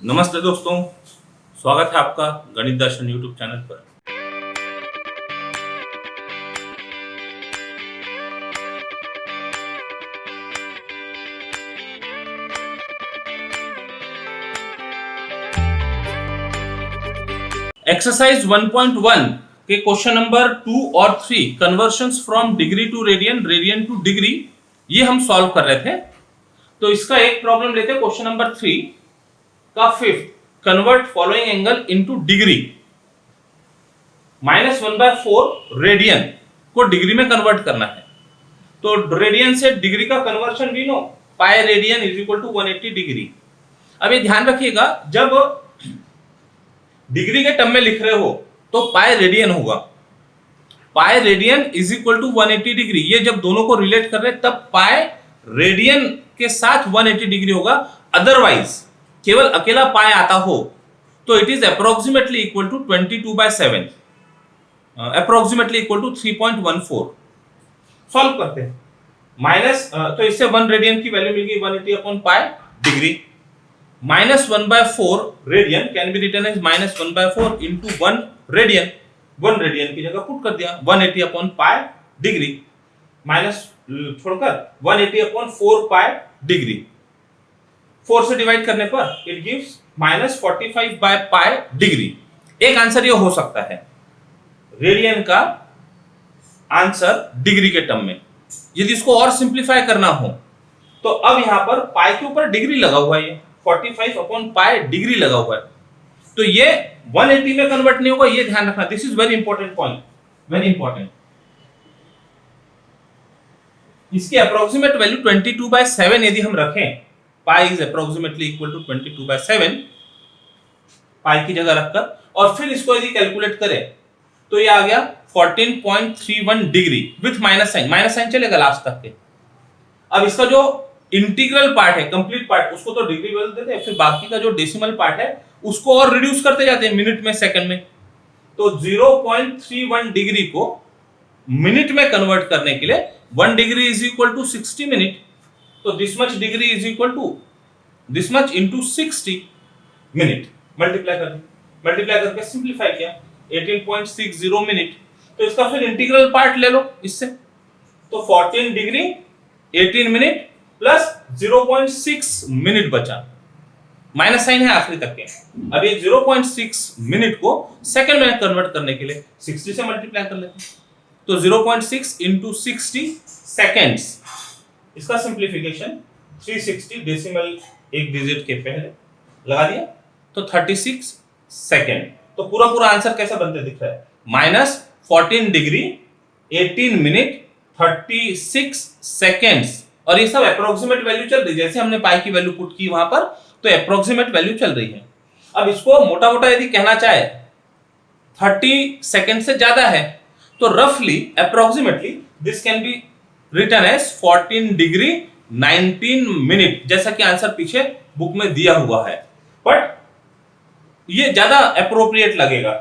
नमस्ते दोस्तों, स्वागत है आपका गणित दर्शन यूट्यूब चैनल पर। एक्सरसाइज 1.1 के क्वेश्चन नंबर 2 और 3 conversions from degree to radian, radian to degree, ये हम सॉल्व कर रहे थे। तो इसका एक प्रॉब्लम लेते हैं, क्वेश्चन नंबर 3 का fifth, convert following angle into degree. -1/4 radian को डिग्री में कन्वर्ट करना है। तो रेडियन से डिग्री का कन्वर्शन भी know, pi radian is equal to 180 degree. अब ये ध्यान रखिएगा, जब डिग्री के टर्म में लिख रहे हो तो पाई रेडियन होगा। Pi radian is equal to 180 degree, ये जब दोनों को रिलेट कर रहे हैं तब पाई रेडियन के साथ 180 डिग्री होगा। अदरवाइज केवल अकेला पाई आता हो तो it is approximately equal to 22/7, approximately equal to 3.14। Solve करते हैं। तो इससे 1 रेडियन की वैल्यू मिलेगी 180/पाई degree. -1/4 radian can be written as -1/4 into 1 radian. 1 radian की जगह पुट कर दिया 180/पाई डिग्री, माइनस छोड़कर 180/4 डिग्री। 4 से डिवाइड करने पर इट गिव्स -45/पाई डिग्री। एक आंसर ये हो सकता है, रेडियन का आंसर डिग्री के टर्म में। यदि इसको और सिंप्लीफाई करना हो तो अब यहां पर पाई के ऊपर डिग्री लगा हुआ है, ये 45/पाई डिग्री लगा हुआ है, तो ये 180 में कन्वर्ट नहीं होगा, ये ध्यान रखना। This is very important point, very important. इसकी अप्रोक्सीमेट वैल्यू 22/7 यदि हम रखें, pi is approximately equal to 22/7, pi की जगह रखकर, और फिर इसको यदि कैलकुलेट करें तो ये आ गया 14.31 डिग्री विथ माइनस साइन चलेगा लास्ट तक के। अब इसका जो इंटीग्रल पार्ट है, कंप्लीट पार्ट, उसको तो डिग्री बदल देते हैं, फिर बाकी का जो डेसिमल पार्ट है उसको और रिड्यूस करते जाते हैं मिनट में, सेकंड में। तो 0.31 डिग्री को मिनट में कन्वर्ट करने के लिए 1 degree is equal to 60 minute. तो this much degree is equal to this much into 60 minute. Multiply करके सिंपलीफाई किया 18.60 मिनट। तो इसका फिर इंटीग्रल पार्ट ले लो इससे, तो 14 डिग्री 18 मिनट प्लस 0.6 मिनट बचा, माइनस साइन है आखिरी तक के। अब ये 0.6 मिनट को सेकंड में कन्वर्ट करने के लिए 60 से मल्टीप्लाई कर लेते हैं, तो 0.6 इंटू 60 सेकेंड्स। इसका सिंप्लीफिकेशन 360 डेसिमल एक डिजिट के पहले लगा दिया तो 36 सेकेंड। तो पूरा आंसर कैसा बनते दिख रहा है, -14 डिग्री 18 मिनट 36 सेकेंड्स। और ये सब अप्रोक्सीमेट वैल्यू चल रही है, जैसे हमने पाई की वैल्यू पुट की वहां पर, तो अप्रोक्सीमेट वैल्यू चल रही है। अब इसको मोटा यदि कहना चाहे 30 सेकेंड से ज्यादा है तो रफली approximately this can be written as 14 degree 19 minute, जैसा कि आंसर पीछे बुक में दिया हुआ है, बट ये ज्यादा अप्रोप्रिएट लगेगा।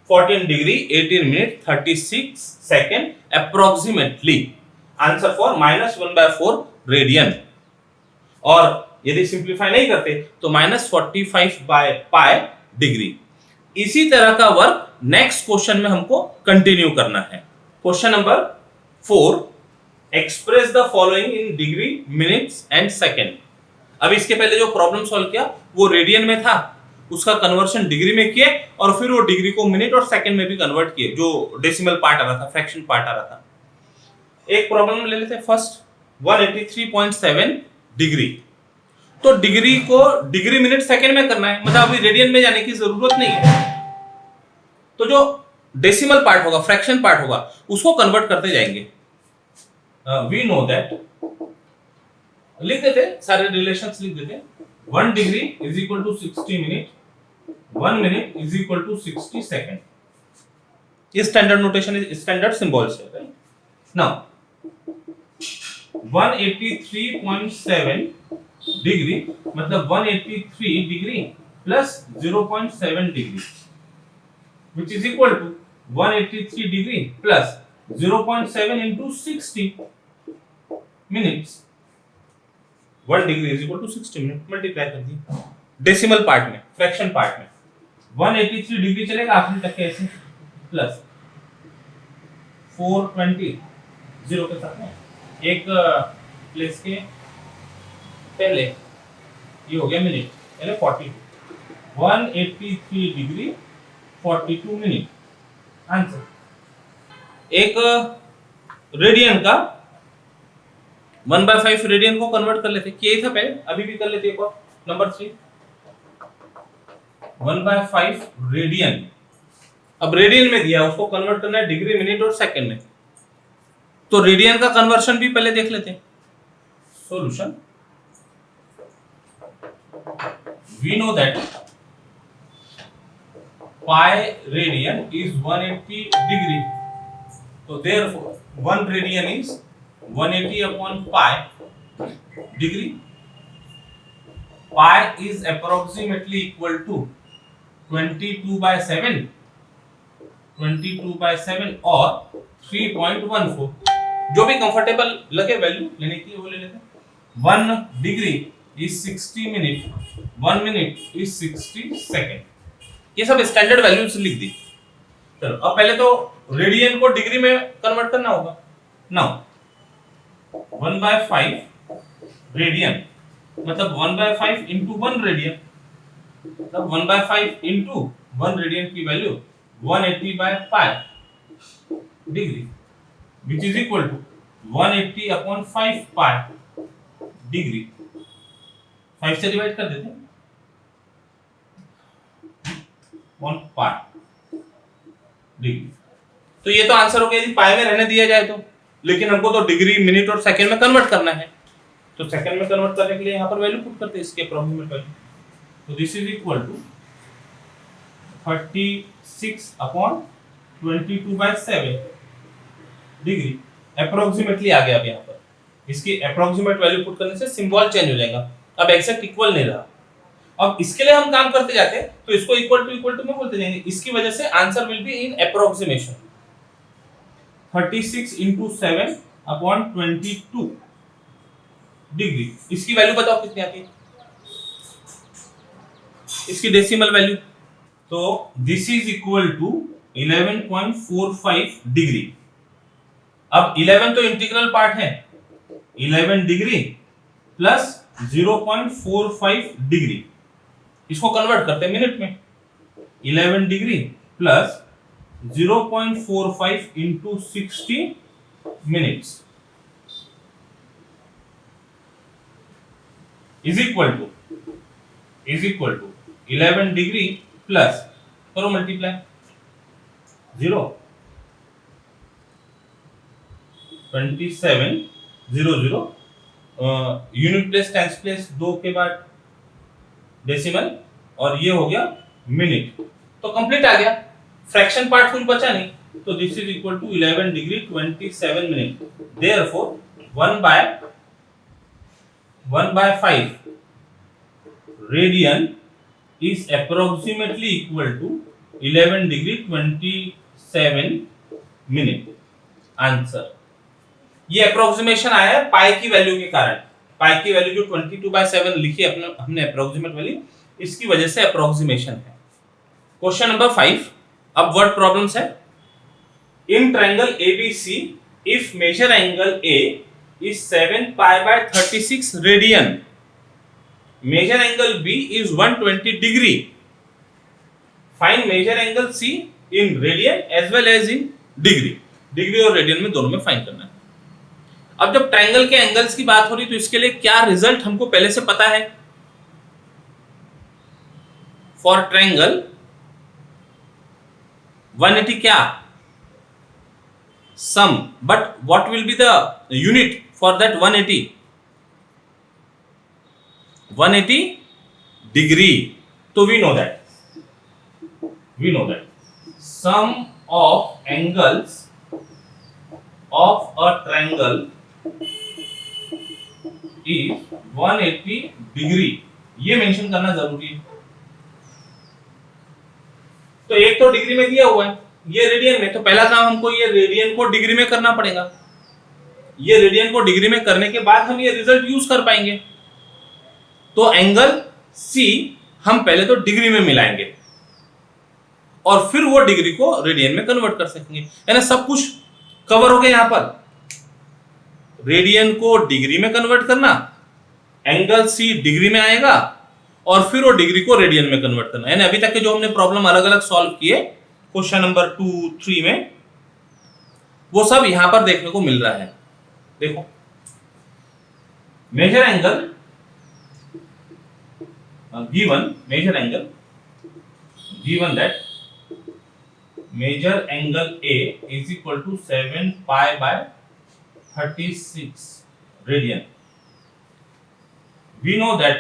14 degree 18 minute 36 second approximately, answer for -1/4 radian. और यदि सिंप्लीफाई नहीं करते तो -45/पाई डिग्री। इसी तरह का वर्क नेक्स्ट क्वेश्चन में हमको कंटिन्यू करना है। Question number 4, express the following in degree, minutes and second. अब इसके पहले जो प्रॉब्लम सॉल्व किया वो रेडियन में था, उसका कन्वर्शन डिग्री में किए और फिर वो डिग्री को मिनट और सेकंड में भी कन्वर्ट किए, जो डेसिमल पार्ट आ रहा था, फ्रैक्शन पार्ट आ रहा था। एक प्रॉब्लम ले लेते हैं फर्स्ट, 183.7 डिग्री। तो डिग्री को डिग्री मिनट सेकंड में करना है, मतलब अभी रेडियन में जाने की जरूरत नहीं है। तो जो डेसिमल पार्ट होगा, फ्रैक्शन पार्ट होगा, उसको कन्वर्ट करते जाएंगे। वी नो दैट, लिख देते सारे रिलेशंस लिख देते। 1 degree is equal to 60 minute, 1 minute is equal to 60 second. ये स्टैंडर्ड नोटेशन है, स्टैंडर्ड सिंबल्स है, राइट? नाउ 183.7 डिग्री मतलब 183 degree plus 0.7 degree, which is equal to 183 degree plus 0.7 into 60 minutes। 1 degree is equal to 60 minute, multiply कर दी decimal part में, fraction part में 183 degree चलेगा आखिरी तक के ऐसे, प्लस 420 जीरो के साथ में एक प्लेस के पहले ये हो गया मिनट, यानी 42 183 डिग्री 42 मिनट आंसर। एक रेडियन का 1/5 रेडियन को कन्वर्ट कर लेते, किया था पहले, अभी भी कर लेते एक और, नंबर 3 1/5 रेडियन। अब रेडियन में दिया, उसको कन्वर्ट करना है डिग्री, मिनट और सेकंड में, तो रेडियन का कन्वर्शन भी पहले देख लेते हैं। Solution, we know that pi radian is 180 degree, तो therefore 1 radian is 180 upon pi degree. Pi is approximately equal to 22/7 और 3.14, जो भी कंफर्टेबल लगे वैल्यू लेने की वो ले लेते हैं। 1 degree is 60 minute, 1 minute is 60 second, ये सब स्टैंडर्ड वैल्यूज लिख दी। चलो अब पहले तो रेडियन को डिग्री में कन्वर्ट करना होगा। नाउ 1/5 रेडियन मतलब 1/5 इंटू 1 रेडियन, मतलब 1/5 इंटू 1 रेडियन की वैल्यू 180/पाई degree, which is equal to 180 upon 5 pi degree. 5 से डिवाइड कर देते हैं, 1 पाई डिग्री। तो ये तो आंसर हो गया यदि पाई में रहने दिया जाए तो, लेकिन हमको तो डिग्री, मिनट और सेकंड में कन्वर्ट करना है, तो सेकंड में कन्वर्ट करने के लिए यहाँ पर वैल्यू पुट करते हैं, इसके अप्रोक्सीमेट वैल्यू। तो this is equal to 36 upon 22/7 degree, approximately आ गया। अब यहाँ पर इसकी अप्रोक्सीमेट वैल्यू पुट करने से सिंबल चेंज हो जाएगा, अब एग्जैक्ट इक्वल नहीं रहा। अब इसके लिए हम काम करते जाते हैं, तो इसको इक्वल टू में बोलते जाएंगे, इसकी वजह से answer will be in approximation. 36 into 7 upon 22 degree, इसकी वैल्यू बताओ कितनी आती है, इसकी डेसिमल वैल्यू। तो this is equal to 11.45 degree. अब 11 तो इंटीग्रल पार्ट है, 11 डिग्री प्लस 0.45 डिग्री, इसको कन्वर्ट करते हैं मिनट में। 11 degree plus 0.45 into 60 minutes is equal to 11 degree plus, करो multiply, 2700 unit place times place 2 के बाद डेसिमल, और ये हो गया मिनट, तो कंप्लीट आ गया, फ्रैक्शन पार्ट कुछ बचा नहीं। तो this is equal to 11 degree 27 minute, therefore 1/5 radian is approximately equal to 11 degree 27 minute answer. ये अप्रोक्सीमेशन आया है पाई की वैल्यू के कारण, पाई की वैल्यू जो 22/7 लिखी अपने हमने अप्रोक्सीमेट वैल्यू, इसकी वजह से अप्रोक्सीमेशन है। क्वेश्चन नंबर 5, अब वर्ड प्रॉब्लम्स है। In triangle ABC if measure angle A is 7 π/36 radian, measure angle B is 120 degree, find measure angle C in radian as well as in degree, degree और radian में दोनों में find करना है। अब जब ट्रायंगल के एंगल्स की बात हो रही तो इसके लिए क्या रिजल्ट हमको पहले से पता है। फॉर ट्रायंगल 180 क्या, sum, but what will be the unit for that 180 degree, तो we know that sum of angles of a triangle is 180 degree, ये मेंशन करना जरूरी है। तो एक तो डिग्री में दिया हुआ है, ये रेडियन में, तो पहला काम हमको ये रेडियन को डिग्री में करना पड़ेगा। ये रेडियन को डिग्री में करने के बाद हम ये रिजल्ट यूज कर पाएंगे। तो एंगल C हम पहले तो डिग्री में मिलाएंगे और फिर वो डिग्री को रेडियन में कन्वर्ट कर सकेंगे, यानी सब कुछ कवर हो गया। यहां पर रेडियन को डिग्री में कन्वर्ट करना, एंगल सी डिग्री में आएगा और फिर वो डिग्री को रेडियन में कन्वर्ट करना। यानी अभी तक के जो हमने प्रॉब्लम अलग अलग सॉल्व किए क्वेश्चन नंबर 2, 3 में, वो सब यहां पर देखने को मिल रहा है। देखो, measure angle given that measure angle A is equal to 7 pi by 36 radian. We know that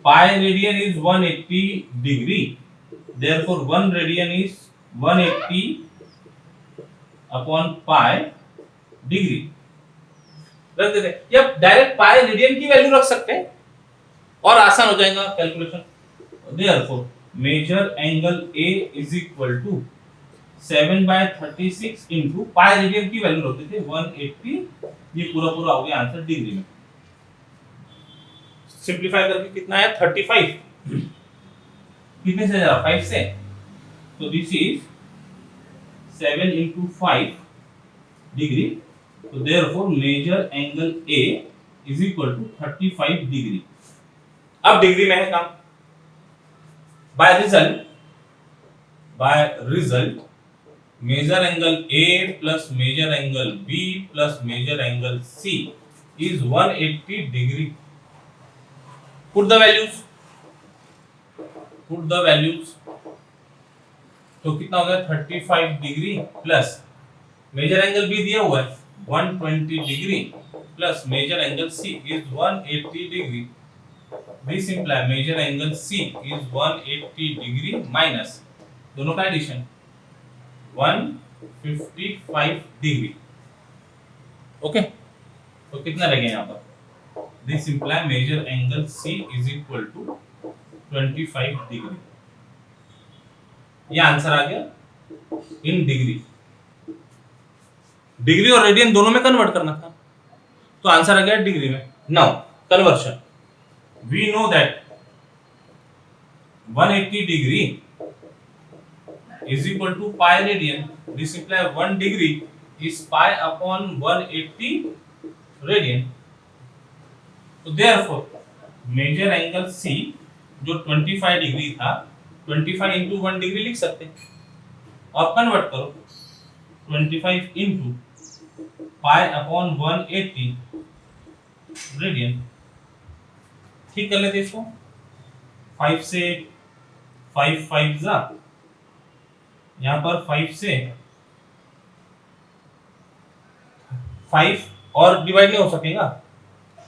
pi radian is 180 degree, therefore 1 radian is 180 upon pi degree. रख देते, या डायरेक्ट पाई रेडियन की वैल्यू रख सकते हैं और आसान हो जाएगा calculation. Therefore measure angle A is equal to 7 by 36 into pi radian की वैल्यू होती थी 180, ये पूरा पूरा हो गया आंसर डिग्री में। सिंपलीफाई करके कितना है 35, कितने से जा रहा 5 से, तो दिस इज 7 into 5 डिग्री, तो therefore measure angle A is equal to 35 degree. अब डिग्री में है काम। By result measure angle A plus measure angle B plus measure angle C is 180 degree. Put the values, तो कितना हो गया 35 degree plus measure angle भी दिया हुआ है 120 degree plus measure angle C is 180 degree. This implies measure angle C is 180 degree minus दोनों का एडिशन 155 डिग्री। ओके, तो कितना रह गया यहाँ पर? This implies measure angle C is equal to 25 degree. ये आंसर आ गया इन डिग्री। डिग्री और रेडियन दोनों में कन्वर्ट करना था, तो आंसर आ गया डिग्री में। Now conversion, we know that 180 degree is equal to pi radian. This implies 1 degree is pi upon 180 radian. So therefore measure angle C जो 25 डिग्री था 25 into 1 डिग्री लिख सकते हैं और कन्वर्ट करो 25 into pi upon 180 radian। ठीक कर लेते इसको, 5 से 5 जा, यहाँ पर 5 से 5 और डिवाइड नहीं हो सकेगा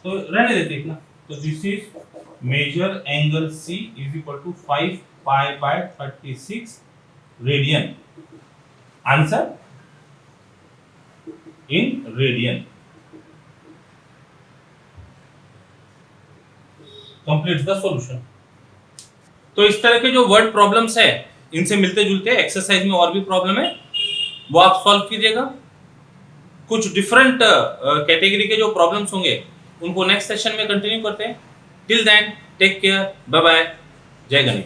तो रहने देते इतना। तो this is measure angle C is equal to 5 pi by 36 radian. Answer in radian. Complete the solution. तो इस तरह के जो वर्ड प्रॉब्लम्स है इनसे मिलते जुलते एक्सरसाइज में और भी प्रॉब्लम है, वो आप सॉल्व कीजिएगा। कुछ डिफरेंट कैटेगरी के जो प्रॉब्लम्स होंगे उनको नेक्स्ट सेशन में कंटिन्यू करते हैं। Till then take care, bye bye, जय गणेश।